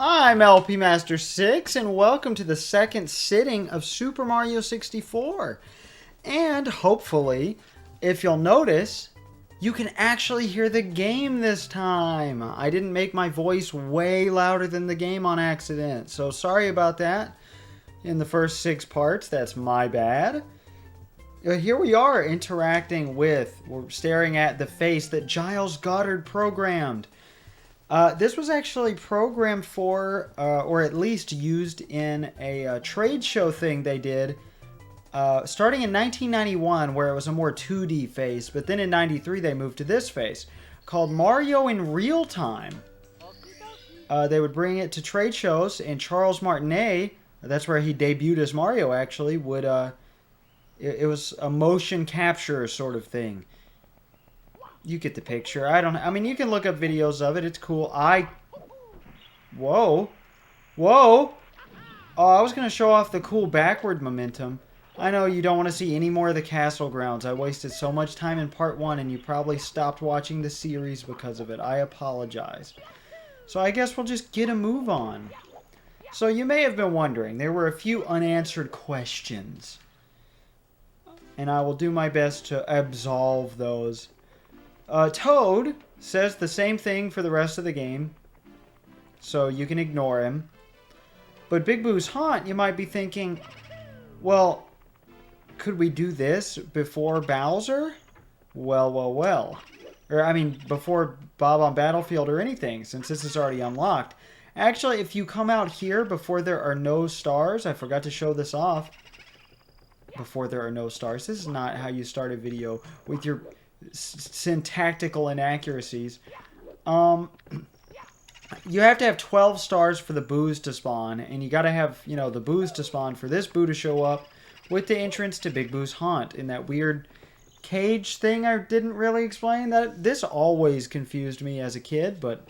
I'm LP Master 6, and welcome to the second sitting of Super Mario 64. And hopefully, if you'll notice, you can actually hear the game this time. I didn't make my voice way louder than the game on accident, so sorry about that. In the first 6 parts, that's my bad. Here we are interacting with, we're staring at the face that Giles Goddard programmed. This was actually programmed for, or at least used in a trade show thing they did, starting in 1991, where it was a more 2D face, but then in 93 they moved to this face, called Mario in Real Time. They would bring it to trade shows, and Charles Martinet, that's where he debuted as Mario actually, would, it was a motion capture sort of thing. You get the picture. I mean, you can look up videos of it. It's cool. Whoa. Whoa. Oh, I was going to show off the cool backward momentum. I know you don't want to see any more of the castle grounds. I wasted so much time in part 1, and you probably stopped watching the series because of it. I apologize. So I guess we'll just get a move on. So you may have been wondering, there were a few unanswered questions. And I will do my best to absolve those. Toad says the same thing for the rest of the game, so you can ignore him. But Big Boo's Haunt, you might be thinking, well, could we do this before Bowser? Well. Or, I mean, before Bob on Battlefield or anything, since this is already unlocked. Actually, if you come out here before there are no stars, I forgot to show this off. Before there are no stars. This is not how you start a video with your syntactical inaccuracies. You have to have 12 stars for the boos to spawn, and you gotta have, you know, the boos to spawn for this boo to show up with the entrance to Big Boo's Haunt in that weird cage thing I didn't really explain. This always confused me as a kid, but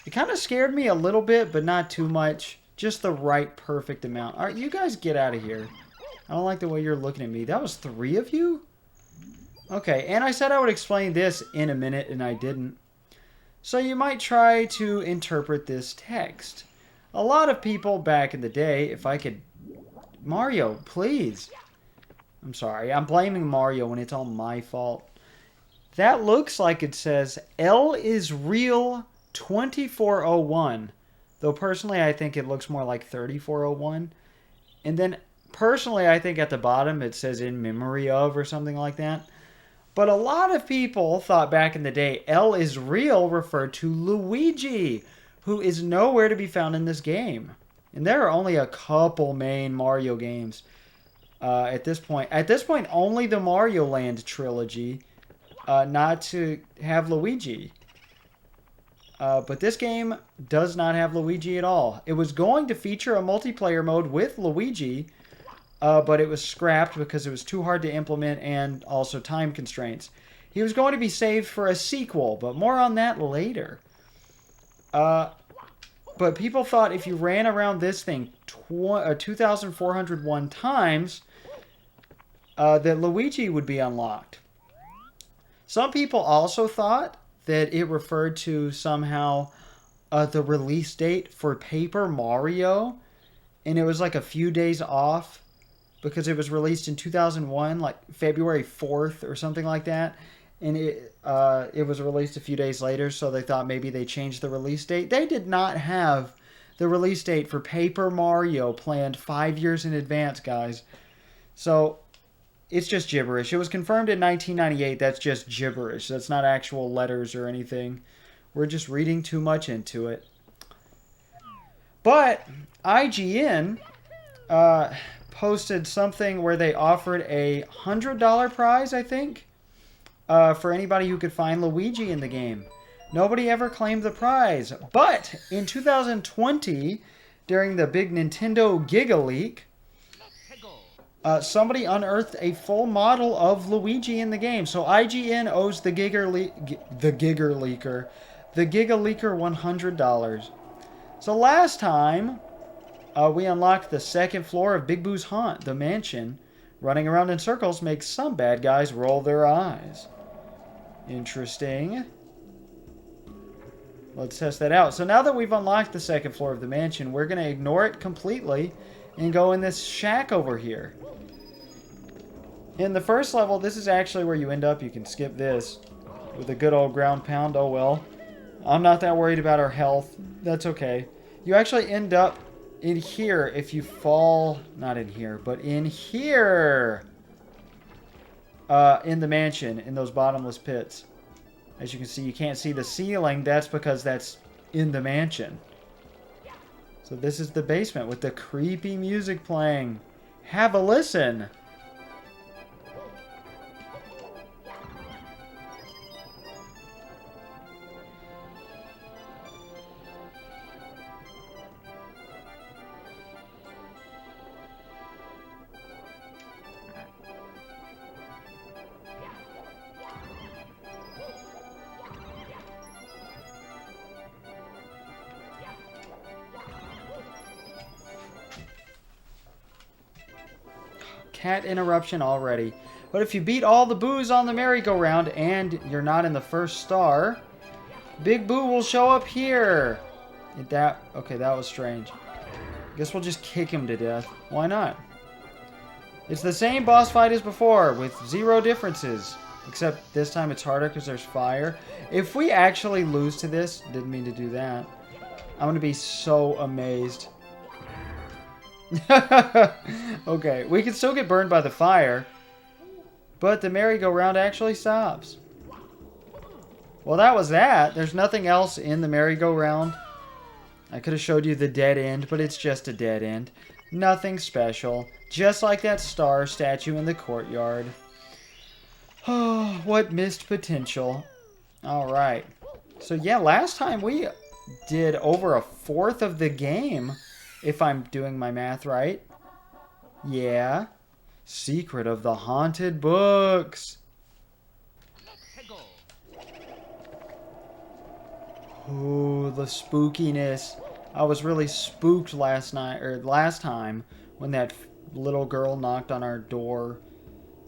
it kind of scared me a little bit, but not too much. Just the right perfect amount. Alright, you guys get out of here. I don't like the way you're looking at me. That was 3 of you? Okay, and I said I would explain this in a minute, and I didn't. So you might try to interpret this text. A lot of people back in the day, if I could... Mario, please. I'm sorry, I'm blaming Mario when it's all my fault. That looks like it says, L is real 2401. Though personally, I think it looks more like 3401. And then, personally, I think at the bottom it says in memory of or something like that. But a lot of people thought back in the day L is real referred to Luigi, who is nowhere to be found in this game. And there are only a couple main Mario games at this point. At this point, only the Mario Land trilogy, not to have Luigi. But this game does not have Luigi at all. It was going to feature a multiplayer mode with Luigi, but it was scrapped because it was too hard to implement and also time constraints. He was going to be saved for a sequel, but more on that later. But people thought if you ran around this thing 2,401 times, that Luigi would be unlocked. Some people also thought that it referred to somehow the release date for Paper Mario, and it was like a few days off, because it was released in 2001, like February 4th or something like that. And it was released a few days later, so they thought maybe they changed the release date. They did not have the release date for Paper Mario planned 5 years in advance, guys. So it's just gibberish. It was confirmed in 1998. That's just gibberish. That's not actual letters or anything. We're just reading too much into it. But IGN... posted something where they offered a $100 prize, I think, for anybody who could find Luigi in the game. Nobody ever claimed the prize, but in 2020, during the big Nintendo Giga Leak, somebody unearthed a full model of Luigi in the game. So IGN owes the Giga Leaker $100. So last time... we unlocked the second floor of Big Boo's Haunt, the mansion. Running around in circles makes some bad guys roll their eyes. Interesting. let's test that out. So now that we've unlocked the second floor of the mansion, we're going to ignore it completely and go in this shack over here. In the first level, this is actually where you end up. You can skip this with a good old ground pound. Oh well. I'm not that worried about our health. That's okay. You actually end up in here if you fall... Not in here, but in here. In the mansion, in those bottomless pits. As you can see, you can't see the ceiling. That's because that's in the mansion. So this is the basement with the creepy music playing. Have a listen. Cat interruption already. But if you beat all the boos on the merry-go-round and you're not in the first star, Big Boo will show up here. Okay, that was strange. Guess we'll just kick him to death. Why not? It's the same boss fight as before with 0 differences. Except this time it's harder because there's fire. If we actually lose to this, didn't mean to do that, I'm going to be so amazed. Okay, we can still get burned by the fire, but the merry-go-round actually stops. Well, that was that. There's nothing else in the merry-go-round. I could have showed you the dead end, but it's just a dead end. Nothing special. Just like that star statue in the courtyard. Oh, what missed potential. Alright. So yeah, last time we did over 1/4 of the game. If I'm doing my math right. Yeah. Secret of the Haunted Books. Ooh, the spookiness. I was really spooked last time when that little girl knocked on our door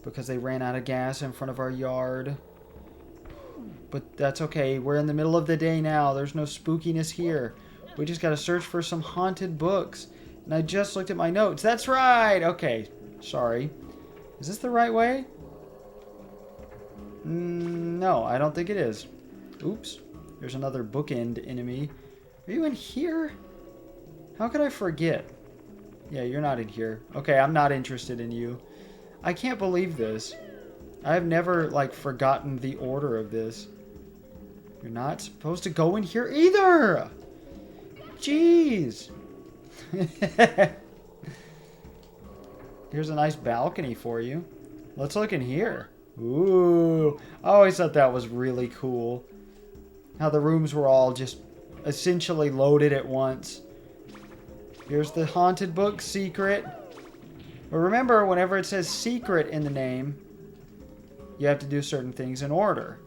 because they ran out of gas in front of our yard. But that's okay. We're in the middle of the day now. There's no spookiness here. We just got to search for some haunted books. And I just looked at my notes. That's right! Okay. Sorry. Is this the right way? No, I don't think it is. Oops. There's another bookend enemy. Are you in here? How could I forget? Yeah, you're not in here. Okay, I'm not interested in you. I can't believe this. I've never, like, forgotten the order of this. You're not supposed to go in here either! Jeez. Here's a nice balcony for you. Let's look in here. Ooh. I always thought that was really cool. How the rooms were all just essentially loaded at once. Here's the haunted book secret. But remember, whenever it says secret in the name, you have to do certain things in order.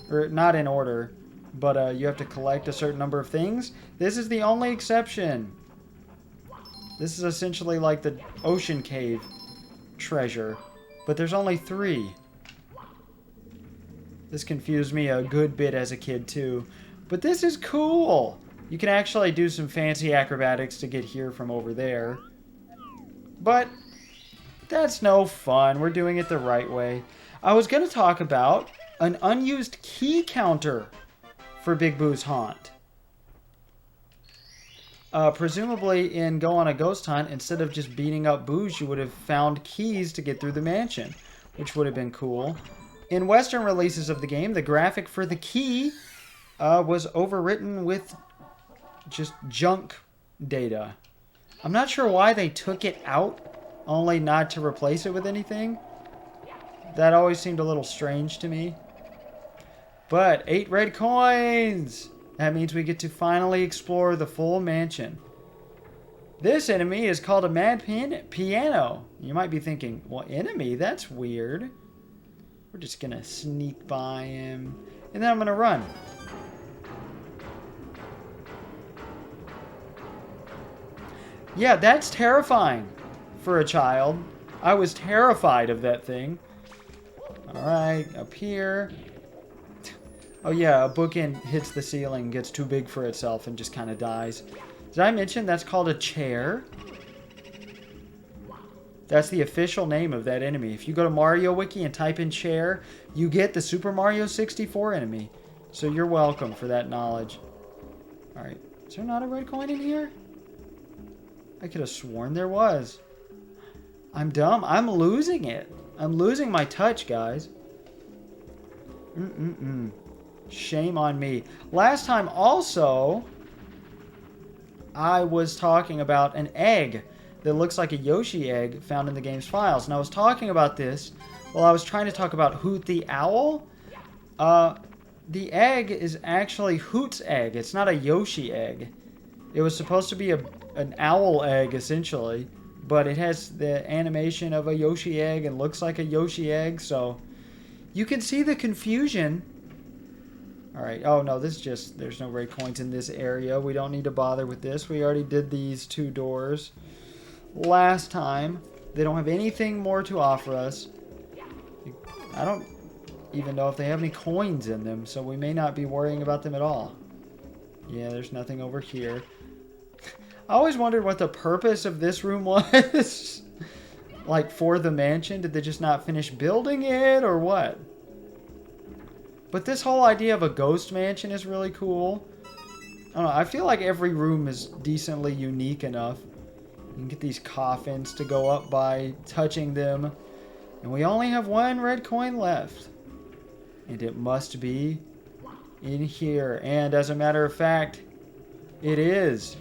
Or not in order. But you have to collect a certain number of things. This is the only exception. This is essentially like the ocean cave treasure. But there's only 3. This confused me a good bit as a kid too. But this is cool. You can actually do some fancy acrobatics to get here from over there. But that's no fun. We're doing it the right way. I was going to talk about an unused key counter for Big Boo's haunt. Presumably in Go on a Ghost Hunt, instead of just beating up Boos, you would have found keys to get through the mansion, which would have been cool. In Western releases of the game, the graphic for the key was overwritten with just junk data. I'm not sure why they took it out, only not to replace it with anything. That always seemed a little strange to me. But 8 red coins! That means we get to finally explore the full mansion. This enemy is called a mad piano. You might be thinking, well, enemy? That's weird. We're just gonna sneak by him. And then I'm gonna run. Yeah, that's terrifying for a child. I was terrified of that thing. Alright, up here. Oh yeah, a bookend hits the ceiling, gets too big for itself, and just kind of dies. Did I mention that's called a chair? That's the official name of that enemy. If you go to Mario Wiki and type in chair, you get the Super Mario 64 enemy. So you're welcome for that knowledge. Alright, is there not a red coin in here? I could have sworn there was. I'm dumb. I'm losing it. I'm losing my touch, guys. Shame on me. Last time also, I was talking about an egg that looks like a Yoshi egg found in the game's files. And I was talking about this while I was trying to talk about Hoot the Owl. The egg is actually Hoot's egg. It's not a Yoshi egg. It was supposed to be an owl egg, essentially. But it has the animation of a Yoshi egg and looks like a Yoshi egg. So you can see the confusion. Alright, oh no, this just, there's no red coins in this area. We don't need to bother with this. We already did these 2 doors last time. They don't have anything more to offer us. I don't even know if they have any coins in them, so we may not be worrying about them at all. Yeah, there's nothing over here. I always wondered what the purpose of this room was. Like, for the mansion? Did they just not finish building it, or what? But this whole idea of a ghost mansion is really cool. I don't know, I feel like every room is decently unique enough. You can get these coffins to go up by touching them. And we only have 1 red coin left. And it must be in here. And as a matter of fact, it is.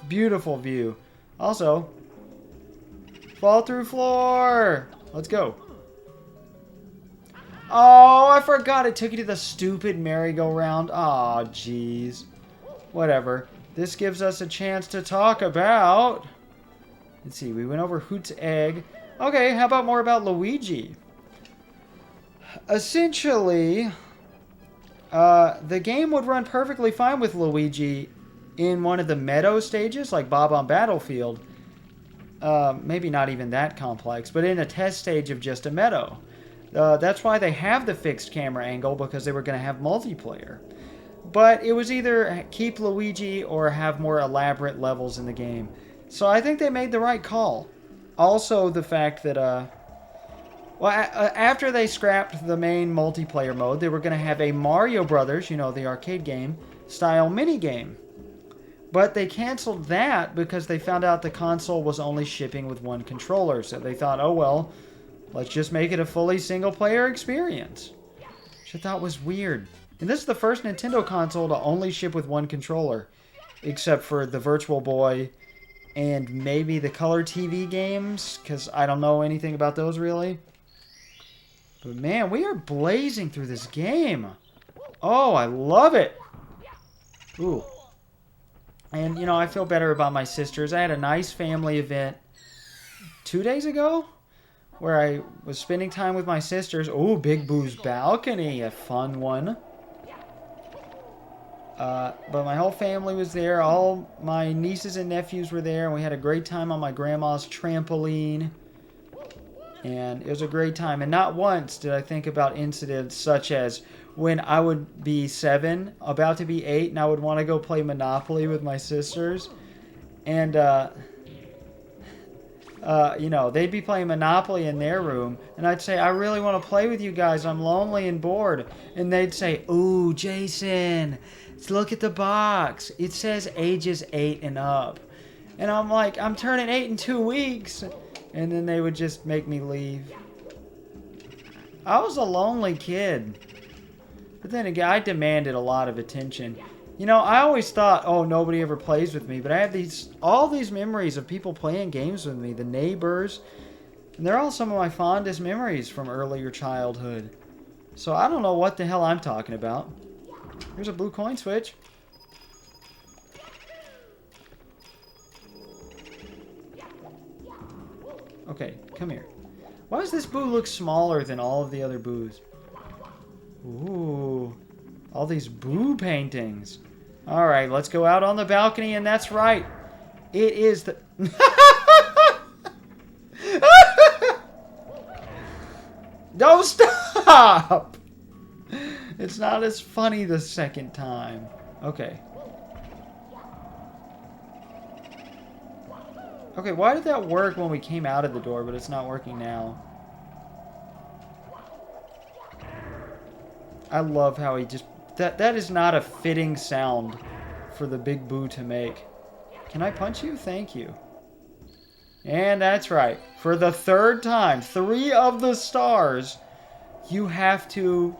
Beautiful view. Also, fall through floor. Let's go. Oh, I forgot it took you to the stupid merry-go-round. Aw, jeez. Whatever. This gives us a chance to talk about... Let's see, we went over Hoot's egg. Okay, how about more about Luigi? Essentially, the game would run perfectly fine with Luigi in one of the meadow stages, like Bob on Battlefield. Maybe not even that complex, but in a test stage of just a meadow. That's why they have the fixed camera angle, because they were going to have multiplayer. But it was either keep Luigi or have more elaborate levels in the game. So I think they made the right call. Also, the fact that, after they scrapped the main multiplayer mode, they were going to have a Mario Brothers, you know, the arcade game, style minigame. But they canceled that because they found out the console was only shipping with 1 controller. So they thought, oh well, let's just make it a fully single-player experience. Which I thought was weird. And this is the first Nintendo console to only ship with 1 controller. Except for the Virtual Boy and maybe the Color TV games. Because I don't know anything about those, really. But man, we are blazing through this game. Oh, I love it. Ooh. And, you know, I feel better about my sisters. I had a nice family event 2 days ago where I was spending time with my sisters. Ooh, Big Boo's balcony, a fun one. But my whole family was there. All my nieces and nephews were there, and we had a great time on my grandma's trampoline. And it was a great time. And not once did I think about incidents such as when I would be 7, about to be 8, and I would want to go play Monopoly with my sisters. And, you know, they'd be playing Monopoly in their room, and I'd say, I really want to play with you guys. I'm lonely and bored. And they'd say, ooh, Jason, look at the box. It says ages 8 and up. And I'm like, I'm turning 8 in 2 weeks. And then they would just make me leave. I was a lonely kid. But then again, I demanded a lot of attention. You know, I always thought, oh, nobody ever plays with me. But I have all these memories of people playing games with me. The neighbors. And they're all some of my fondest memories from earlier childhood. So I don't know what the hell I'm talking about. Here's a blue coin switch. Okay, come here. Why does this boo look smaller than all of the other boos? Ooh, all these boo paintings. All right, let's go out on the balcony, and that's right. It is the... No, stop! It's not as funny the second time. Okay. Okay, why did that work when we came out of the door, but it's not working now? I love how he just... That is not a fitting sound for the Big Boo to make. Can I punch you? Thank you. And that's right. For the third time, 3 of the stars, you have to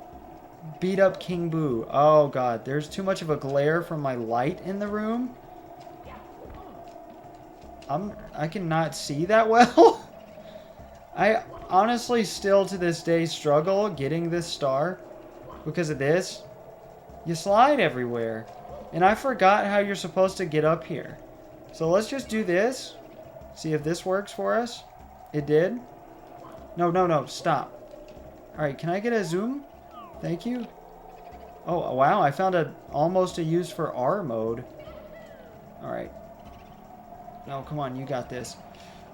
beat up King Boo. Oh, God. There's too much of a glare from my light in the room. I cannot see that well. I honestly still to this day struggle getting this star because of this. You slide everywhere. And I forgot how you're supposed to get up here. So let's just do this. See if this works for us. It did. No, stop. Alright, can I get a zoom? Thank you. Oh, wow, I found almost a use for R mode. Alright. No, come on, you got this.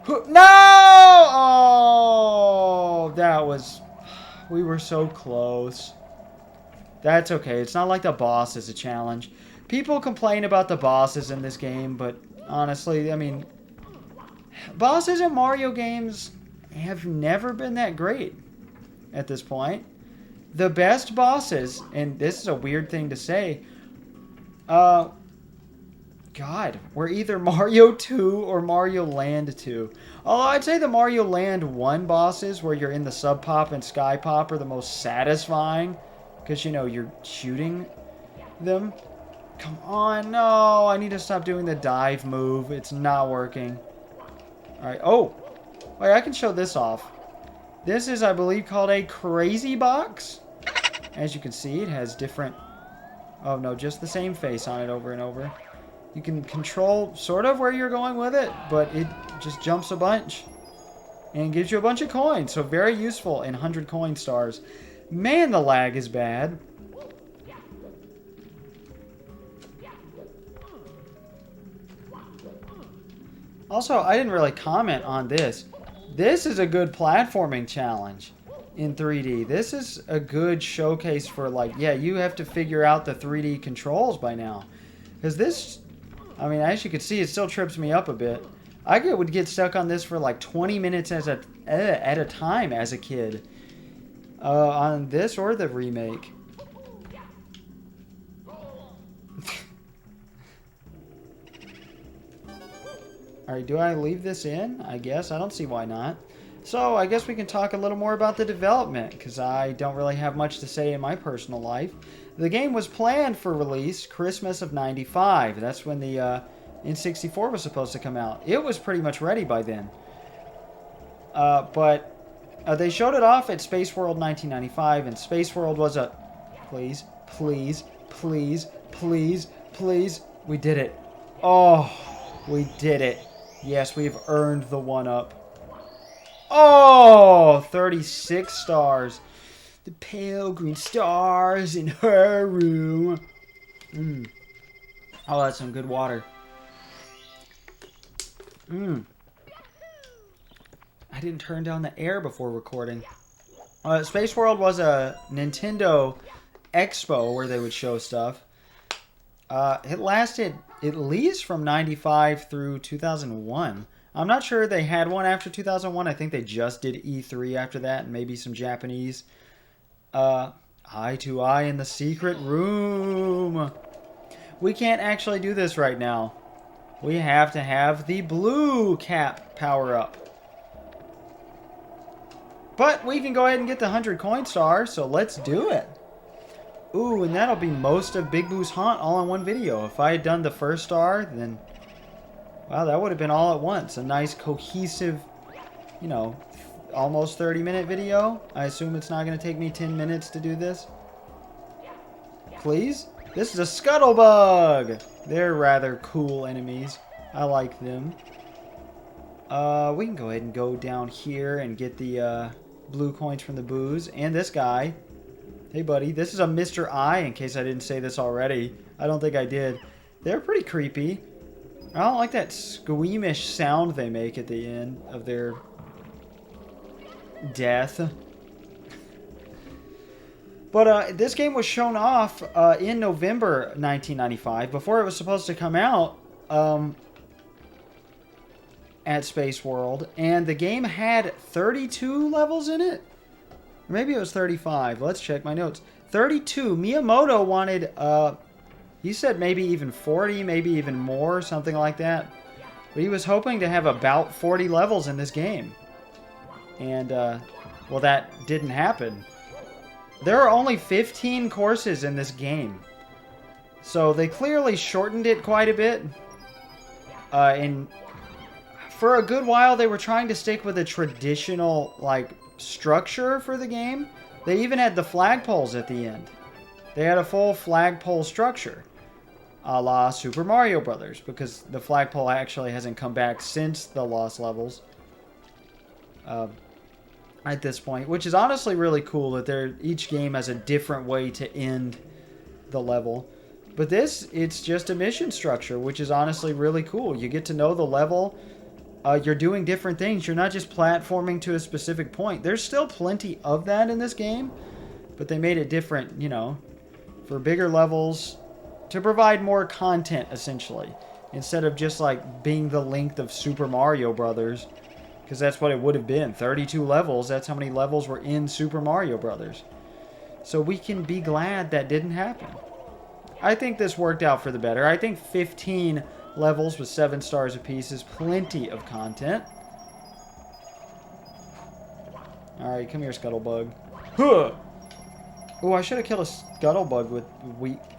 No! Oh, that was... We were so close. That's okay. It's not like the boss is a challenge. People complain about the bosses in this game, but honestly, I mean... Bosses in Mario games have never been that great at this point. The best bosses, and this is a weird thing to say, God, we're either Mario 2 or Mario Land 2. Although I'd say the Mario Land 1 bosses, where you're in the Sub Pop and Sky Pop, are the most satisfying. Because, you know, you're shooting them. Come on, no, I need to stop doing the dive move. It's not working. Alright, oh! Wait, I can show this off. This is, I believe, called a Crazy Box. As you can see, it has different... Oh, no, just the same face on it over and over. You can control sort of where you're going with it, but it just jumps a bunch. And gives you a bunch of coins, so very useful in 100 coin stars. Man, the lag is bad. Also, I didn't really comment on this. This is a good platforming challenge in 3D. This is a good showcase for, like, yeah, you have to figure out the 3D controls by now. Because this, I mean, as you can see, it still trips me up a bit. I would get stuck on this for like 20 minutes at a time as a kid. On this or the remake. Alright, do I leave this in? I guess. I don't see why not. So, I guess we can talk a little more about the development, because I don't really have much to say in my personal life. The game was planned for release Christmas of '95. That's when the N64 was supposed to come out. It was pretty much ready by then. But they showed it off at Space World 1995, and Space World was a... Please, please, please, please, please. We did it. Oh, we did it. Yes, we've earned the 1-up. Oh, 36 stars. The pale green stars in her room. Oh, that's some good water. I didn't turn down the air before recording. Space World was a Nintendo Expo where they would show stuff. It lasted at least from 95 through 2001. I'm not sure they had one after 2001. I think they just did E3 after that, and maybe some Japanese. Eye to eye in the secret room. We can't actually do this right now. We have to have the blue cap power up. But we can go ahead and get the 100 coin stars, so let's do it. Ooh, and that'll be most of Big Boo's Haunt all in one video. If I had done the first star, then... Wow, that would have been all at once. A nice, cohesive, you know, almost 30-minute video. I assume it's not going to take me 10 minutes to do this. Please? This is a Scuttlebug! They're rather cool enemies. I like them. We can go ahead and go down here and get the blue coins from the Boos. And this guy. Hey, buddy. This is a Mr. I, in case I didn't say this already. I don't think I did. They're pretty creepy. I don't like that squeamish sound they make at the end of their death. But this game was shown off in November 1995, before it was supposed to come out at Space World. And the game had 32 levels in it. Or maybe it was 35. Let's check my notes. 32. Miyamoto wanted, he said maybe even 40, maybe even more, something like that. But he was hoping to have about 40 levels in this game. And, well, that didn't happen. There are only 15 courses in this game. So they clearly shortened it quite a bit. And for a good while, they were trying to stick with a traditional, like, structure for the game. They even had the flagpoles at the end. They had a full flagpole structure, a la Super Mario Brothers, because the flagpole actually hasn't come back since the Lost Levels at this point, which is honestly really cool that each game has a different way to end the level. But this, it's just a mission structure, which is honestly really cool. You get to know the level. You're doing different things. You're not just platforming to a specific point. There's still plenty of that in this game, but they made it different, you know, for bigger levels to provide more content, essentially, instead of just like being the length of Super Mario Brothers, because that's what it would have been. 32 levels. That's how many levels were in Super Mario Brothers. So we can be glad that didn't happen. I think this worked out for the better. I think 15 levels with 7 stars apiece is plenty of content. Alright, come here, Scuttlebug. Huh! Oh, I should have killed a Scuttlebug with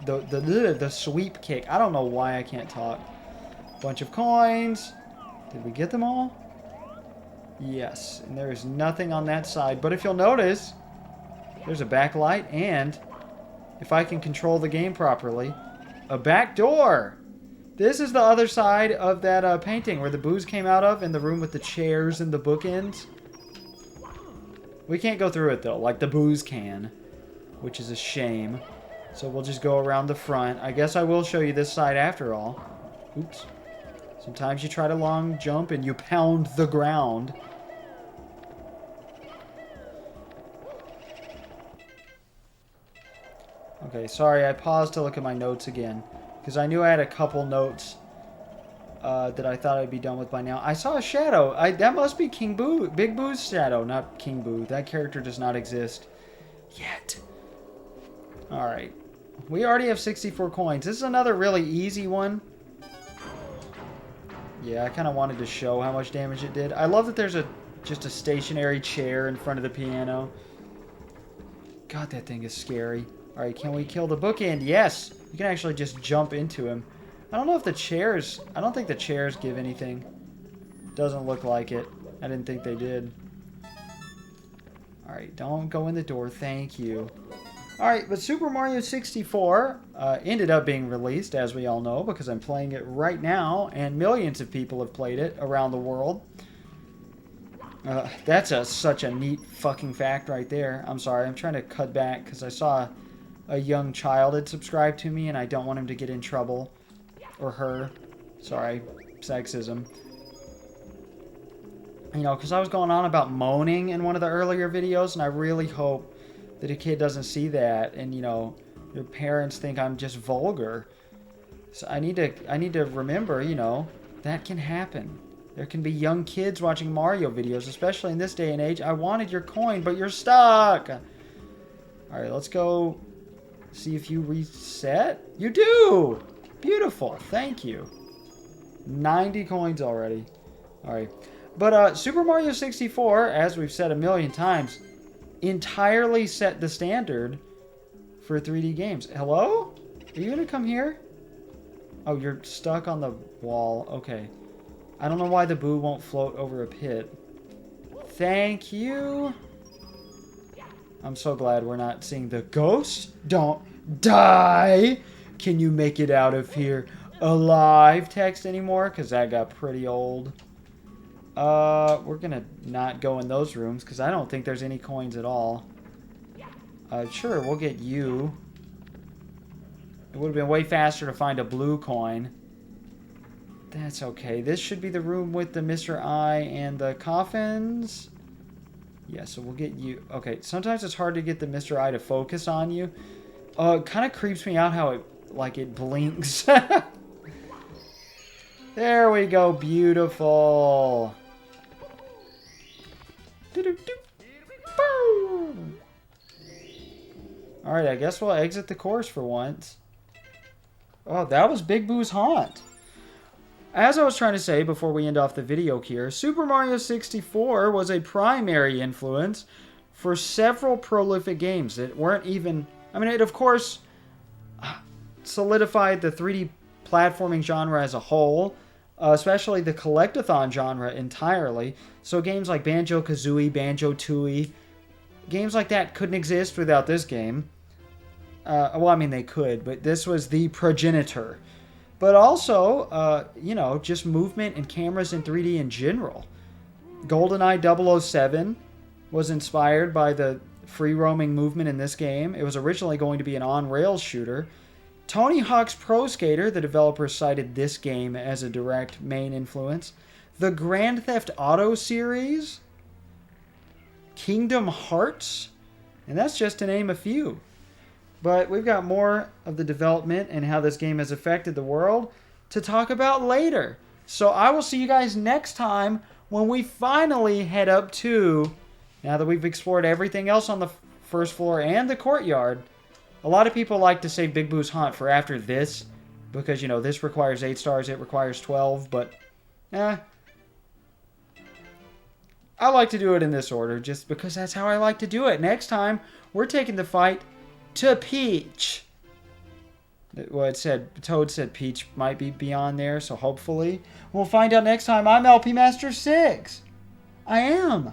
the sweep kick. I don't know why I can't talk. Bunch of coins. Did we get them all? Yes, and there is nothing on that side. But if you'll notice, there's a backlight, and if I can control the game properly, a back door. This is the other side of that painting where the booze came out of, in the room with the chairs and the bookends. We can't go through it, though, like the booze can, which is a shame. So we'll just go around the front. I guess I will show you this side after all. Oops. Sometimes you try to long jump and you pound the ground. Okay, sorry, I paused to look at my notes again, because I knew I had a couple notes that I thought I'd be done with by now. I saw a shadow. That must be King Boo. Big Boo's shadow, not King Boo. That character does not exist yet. Alright. We already have 64 coins. This is another really easy one. Yeah, I kind of wanted to show how much damage it did. I love that there's just a stationary chair in front of the piano. God, that thing is scary. Alright, can we kill the bookend? Yes! You can actually just jump into him. I don't know if the chairs... I don't think the chairs give anything. Doesn't look like it. I didn't think they did. Alright, don't go in the door. Thank you. Alright, but Super Mario 64 ended up being released, as we all know, because I'm playing it right now, and millions of people have played it around the world. That's such a neat fucking fact right there. I'm sorry, I'm trying to cut back, because I saw a young child had subscribed to me, and I don't want him to get in trouble. Or her. Sorry, sexism. You know, because I was going on about moaning in one of the earlier videos, and I really hope that a kid doesn't see that, and, you know, your parents think I'm just vulgar. So I need to remember, you know, that can happen. There can be young kids watching Mario videos, especially in this day and age. I wanted your coin, but you're stuck. Alright, let's go see if you reset. You do! Beautiful. Thank you. 90 coins already. Alright. But Super Mario 64, as we've said a million times, entirely set the standard for 3D games. Hello? Are you going to come here? Oh, you're stuck on the wall. Okay. I don't know why the boo won't float over a pit. Thank you. I'm so glad we're not seeing the ghost. Don't die. Can you make it out of here alive text anymore? Because that got pretty old. We're going to not go in those rooms because I don't think there's any coins at all. Sure, we'll get you. It would have been way faster to find a blue coin. That's okay. This should be the room with the Mr. I and the coffins. Yeah, so we'll get you... Okay, sometimes it's hard to get the Mr. Eye to focus on you. It kind of creeps me out how it blinks. There we go. Beautiful. Alright, I guess we'll exit the course for once. Oh, that was Big Boo's Haunt. As I was trying to say before we end off the video here, Super Mario 64 was a primary influence for several prolific games that weren't even... I mean, it of course solidified the 3D platforming genre as a whole, especially the collectathon genre entirely. So games like Banjo-Kazooie, Banjo-Tooie, games like that couldn't exist without this game. Well, I mean, they could, but this was the progenitor. But also, you know, just movement and cameras in 3D in general. GoldenEye 007 was inspired by the free-roaming movement in this game. It was originally going to be an on-rails shooter. Tony Hawk's Pro Skater, the developers cited this game as a direct main influence. The Grand Theft Auto series. Kingdom Hearts. And that's just to name a few. But we've got more of the development and how this game has affected the world to talk about later. So I will see you guys next time when we finally head up to, now that we've explored everything else on the first floor and the courtyard. A lot of people like to save Big Boo's Haunt for after this, because, you know, this requires 8 stars, it requires 12, but, I like to do it in this order, just because that's how I like to do it. Next time, we're taking the fight to Peach. Well, it said, Toad said Peach might be beyond there, so hopefully. We'll find out next time. I'm LP Master 6. I am.